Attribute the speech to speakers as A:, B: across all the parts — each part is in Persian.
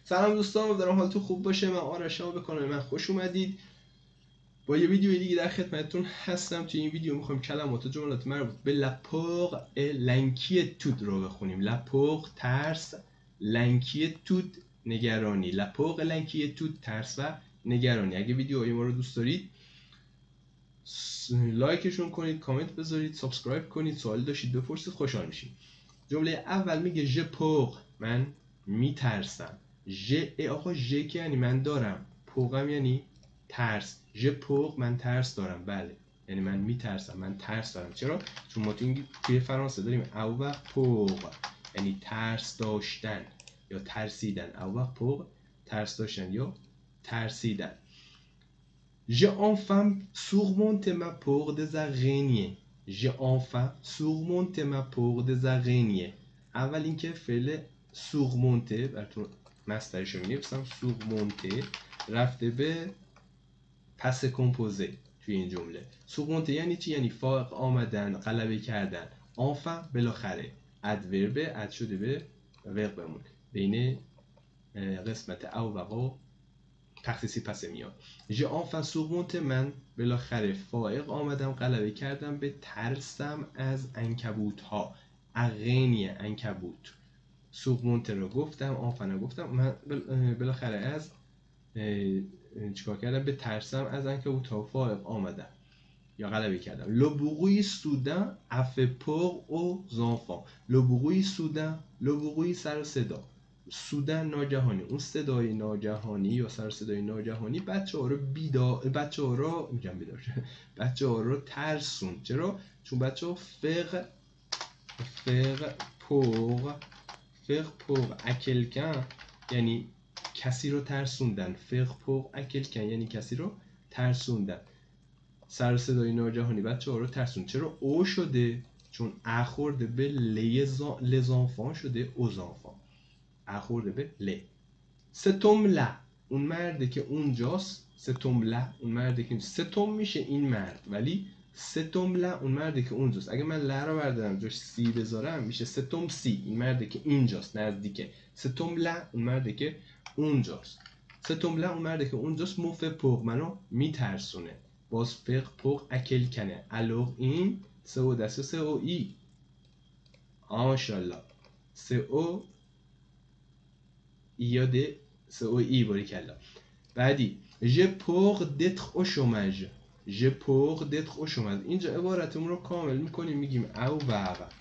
A: سلام دوستان، امیدوارم حالتون خوب باشه. من آرشم، به کانال من خوش اومدید. با یه ویدیو دیگه در خدمتتون هستم. توی این ویدیو میخوایم کلمات و جملات مربوط به لپور لینکیتود رو بخونیم. لپور ترس، لینکیتود نگرانی. لپور لینکیتود ترس و نگرانی. اگه ویدیوهای ما رو دوست دارید لایکشون کنید، کامنت بذارید، سابسکرایب کنید، سوال داشتید بپرسید، خوشحال میشیم. جمله اول میگه ژ پور، من میترسم. ژ آقا ژ که یعنی من دارم، پوغم یعنی ترس. ژ پور من ترس دارم، بله یعنی من میترسم، من ترس دارم. چرا؟ چون ما توی فرانسه داریم او و پور یعنی ترس داشتن یا ترسیدن. او و پور ترس داشتن یا ترسیدن. J'ai enfin surmonté ma peur des araignées. J'ai enfin surmonté ma peur des araignées. اول اینکه فعل surmonté براتون مصدرش رو می‌نویسم. surmonté رفته به پس کمپوزه توی این جمله. surmonté یعنی چی؟ یعنی فائق آمدن، غلبه کردن. enfin بالاخره ادورب اد شده به وربمون بین قسمت او و قا تخصیصی پس میاد. ژ آنفن سورمونت، من بالاخره فائق آمدم، غلبه کردم به ترسم از عنکبوت ها. اغینی عنکبوت. سورمونت رو گفتم، آنفن رو گفتم. من بالاخره از چیکار کردم؟ به ترسم از عنکبوت ها فائق آمدم یا غلبه کردم. Le bruit soudain a fait peur aux enfants. Le bruit soudain، le bruit سر صدا، سودن ناگهانی. اون صدای ناگهانی یا سر صدای ناگهانی بچه‌ها رو ترسون. چرا؟ چون بچه‌ها فق پور اکلکن یعنی کسی رو ترسوندن. فق پور اکلکن یعنی کسی رو ترسوندن. سر صدای ناگهانی بچه‌ها رو ترسون. چرا او شده؟ چون ا خورده به لزانفان شده اوزانفان. خورده به ل. ستم لا، اون مرده که اونجاست. ستم لا، اون مرده که ستم میشه این مرد، ولی ستم لا اون مرده که اونجاست. اگه من لا رو بردارم جاش سی بذارم میشه ستم سی، این مرده که اینجاست، نزدیکه. ستم لا اون مرده که اونجاست. ستم لا اون مرده که اونجاست. موف پوق منو میترسونه. باز فق پوق اکل کنه. الوغ این سه او دست سه او ای. ماشاءالله. سه او یاده سه او ای باری کلا. بعدی j'ai peur d'être au chômage. j'ai peur d'être au chômage. اینجا عبارتمون رو کامل میکنیم، میگیم او وقت.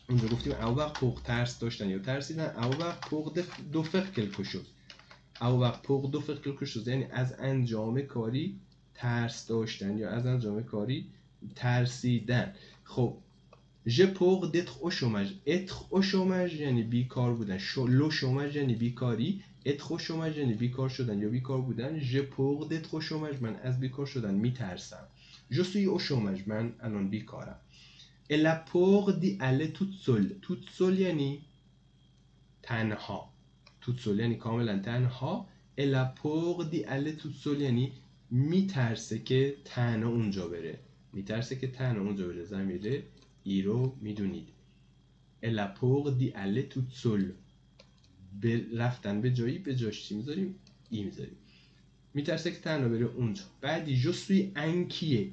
A: اونجا گفتیم او وقت پوق ترس داشتن یا ترسیدن. او وقت پوق دو فقه کلکو شد. او وقت پوق دو فقه کلکو شد یعنی از انجام کاری ترس داشتن یا از انجام کاری ترسیدن. خب j'ai peur d'être au chômage. être au chômage یعنی بیکار بودن. le chômage یعنی بیکاری. être au chômage یعنی بیکار شدن یا بیکار بودن. j'ai peur d'être au chômage، من از بیکار شدن میترسم. je suis au chômage، من الان بیکارم. elle a peur d'y aller toute seule. toute seule یعنی تنها. toute seule یعنی کاملا تنها. elle a peur d'y aller toute seule یعنی میترسه که تنها اونجا بره. میترسه که تنها اونجا بره. ضمیر ای رو میدونید. elle a peur d'y aller toute seule. رفتن به جایی به جاش چی میذاریم؟ ای میذاریم. میترسه که تنها بره اونجا. بعدی je suis inquiet.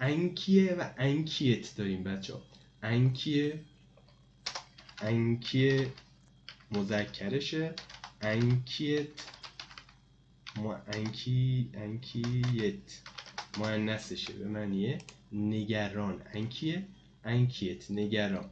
A: inquiet و inquiet داریم بچه‌ها. inquiet مذکرشه. inquiet مؤنثشه به معنی نگران. inquiet نگران.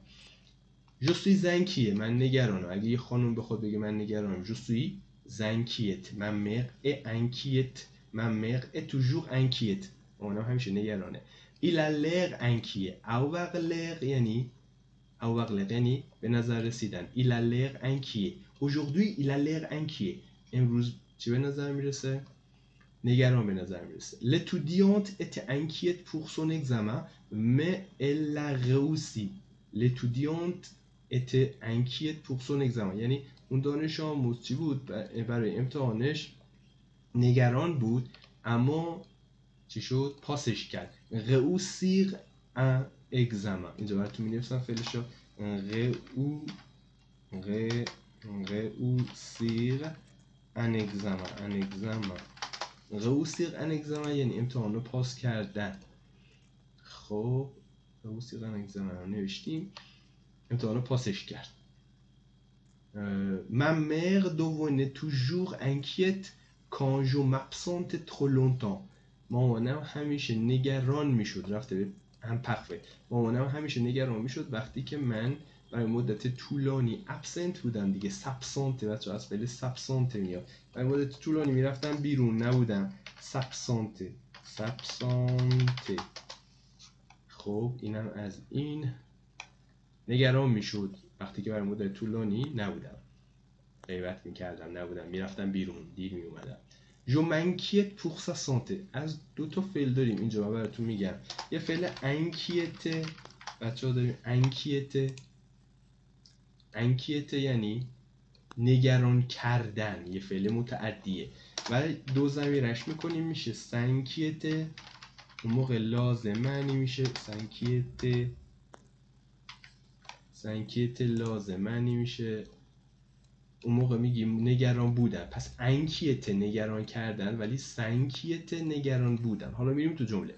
A: je suis inquiet، من نگرانم. اگه یه خانم بخواد بگه من نگرانم je suis inquiet. ma mère est inquiète. ma mère est toujours inquiète. اونم همیشه نگرانه. il a l'air inquiet. avoir l'air یعنی به نظر رسیدن. il a l'air inquiet. aujourd'hui il a l'air inquiet. امروز چی به نظر میرسه؟ نگران به نظر میرسه. l'étudiante était inquiète pour son examen mais elle l'a réussi. l'étudiante était inquiète pour son examen یعنی اون دانش آموز چی بود؟ برای امتحانش نگران بود اما چی شد؟ پاسش کرد. réussir un examen. اینجا براتون می‌نویسم فعلشو. réussir ان اگزاmen réussir ان اگزاmen یعنی امتحان رو پاس کردن. خب réussir ان اگزاmen رو نوشتیم، امتحان رو پاسش کرد. Ma mère devenait toujours inquiète quand je m'absentais trop longtemps. مامانم همیشه نگران میشد، رفته به هم پخفه. مامانم همیشه نگران میشد وقتی که من برای مدت طولانی ابسنت بودم دیگه. سابسانت بچه از فعل سابسانت میاد. برای مدت طولانی میرفتم بیرون نبودم. سابسانت. خب اینم از این. نگران میشد وقتی که برای مدت طولانی نبودم، غیبت میکردم، نبودم، میرفتم بیرون، دیر میومدم. جو m'inquiète pour sa santé. از دو تا فعل داریم اینجا، من براتون میگم. یه فعل انکیته بچه ها داریم. انکیته یعنی نگران کردن، یه فعل متعدیه. ولی دو ضمیرش میکنیم میشه سنکیته. اون موقع لازم معنی میشه سنکیته لازم معنی میشه. اون موقع میگیم نگران بودن. پس انکیته نگران کردن، ولی سنکیته نگران بودن. حالا میریم تو جمله.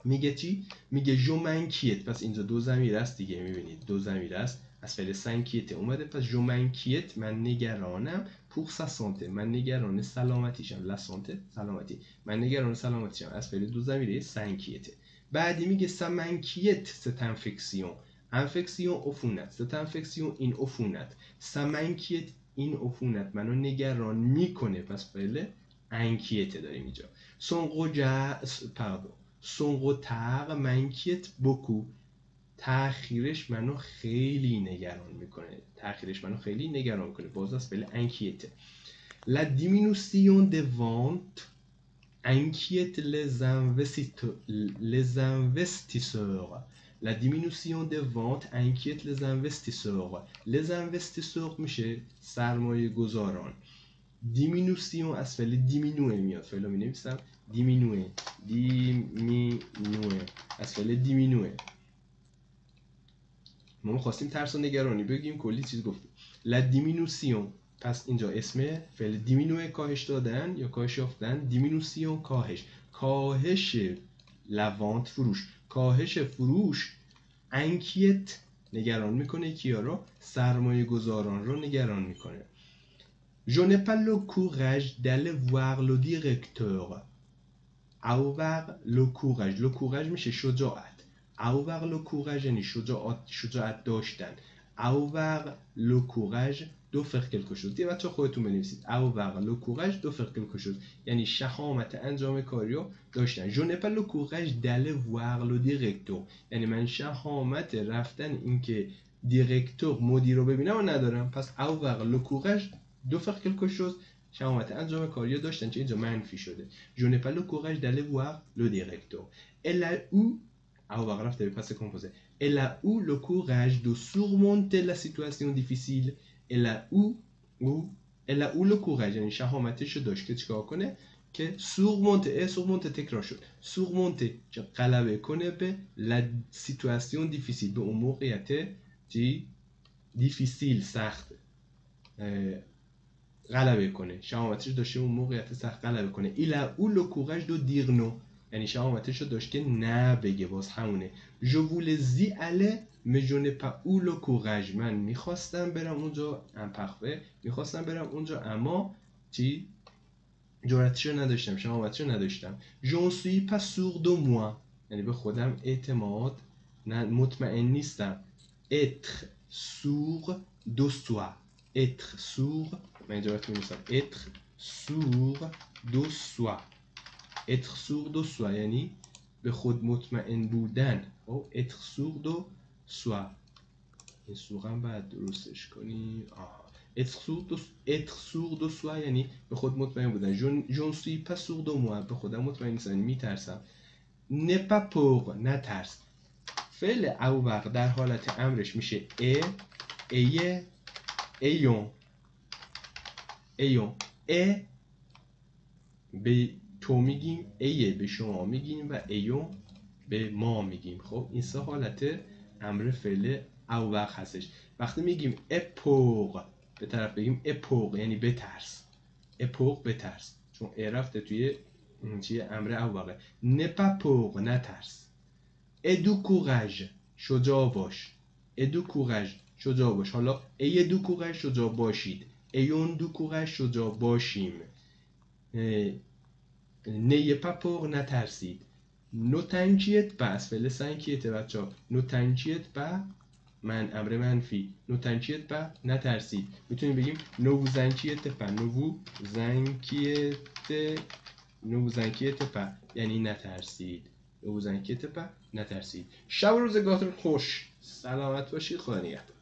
A: میگه چی؟ میگه جو منکیت. پس اینجا دو ضمیر است دیگه، میبینید دو ضمیر است. از فعل سنکیته اومده. پس جو منکیت من نگرانم. پور سا سانته من نگران سلامتیشم. لا سانته سلامتی. من نگران سلامتیشم. از فعل دو ضمیره سنکیته. بعدی میگه سا منکیت ست انفکسیون. انفکسیون عفونت. ست انفکسیون این عفونت. سا منکیت این عفونت منو نگران میکنه. پس فعل انکیته داریم اینجا. son retard m'inquiète beaucoup. تأخیرش منو خیلی نگران میکنه. باز از فعل انکیته. La diminution des ventes inquiète les investisseurs. La diminution des ventes inquiète les investisseurs. Les investisseurs میشه سرمایه گذاران. دیمینوسیون از فعل دیمینوه میاد. فعل رو می‌نویسم دیمینوه از فعل دیمینوه. ما خواستیم ترس و نگرانی بگیم، کلی چیز گفتیم. لا دیمینوسیون. پس اینجا اسم فعل دیمینوه کاهش دادن یا کاهش یافتن. دیمینوسیون کاهش لوانت فروش. کاهش فروش انکیت نگران میکنه کیا رو؟ سرمایه گذاران رو نگران میکنه. Je n'ai pas le courage d'aller voir le directeur. avoir le courage میشه شجاعت. avoir le courage یعنی شجاعت داشتن. avoir le courage de faire quelque chose. دیگه بچه خودتون بنویسید. avoir le courage de faire quelque chose یعنی شهامت انجام کاری رو داشتن. Je n'ai pas le courage d'aller voir le directeur یعنی من شهامت رفتن اینکه دیرکتور مدیر رو ببینم و ندارم. پس avoir le courage de faire quelque chose شهامت انجام کاری رو داشتن که اینجا منفی شده. Je n'ai pas le courage d'aller voir le directeur. Elle a eu avoir رفته به پس کمپوزه. Elle a eu le courage de surmonter la situation difficile. Elle a eu le courage یعنی شهامتش رو داشت که چیکار کنه؟ که surmonter تکرار شد. surmonter که غلبه کنه به la situation difficile به اون موقعیت difficile سخت غلبه کنه. شهامتش داشته اون موقعیت سخت غلبه کنه. Il a eu le courage de dire non یعنی شهامتش داشت که نه بگه. باز همونه. Je voulais y aller mais je n'ai pas eu le courage. من میخواستم برم اونجا اما جرأتش رو نداشتم، شهامتش رو نداشتم. Je suis pas sûr de moi یعنی به خودم اعتماد مطمئن نیستم. Être sûr de soi. Être sûr من اینجا براتون می‌نویسم. Être sûr de soi. Être sûr de soi یعنی به خود مطمئن بودن. Être sûr de soi. این سور هم باید درستش کنیم. Être sûr de soi یعنی به خود مطمئن بودن. Je ne suis pas sûr de moi به خودم مطمئن نیستم یعنی میترسم. N'aie pas peur نترس. فعل avoir در حالت امرش میشه ayez ayons به تو میگیم، ایه به شما میگیم و ایون به ما میگیم. خب این سه حالت امر فعل avoir هستش. وقتی میگیم اپور به طرف بگیم اپور یعنی بترس. اپوق بترس، چون ا رفته توی چیه امر اوقه. نپاپوق نترس. ادو کوراژ شجاع باش. ادو کوراژ شجاع باش. حالا ای دو کوراژ شجاع باشید، ایون دو کوراژ شجاع باشیم. نیه پاپوق نترسید. نو تنکیت با از فعل سنکیته بچه ها. نو تنکیت با من امر منفی. نو تنکیت با نترسید. میتونیم بگیم نو زنکیت با. نو زنکیت با یعنی نترسید. نو زنکیت با نترسید. شب و روزگارتون خوش. سلامت باشید. خدا نگهدار.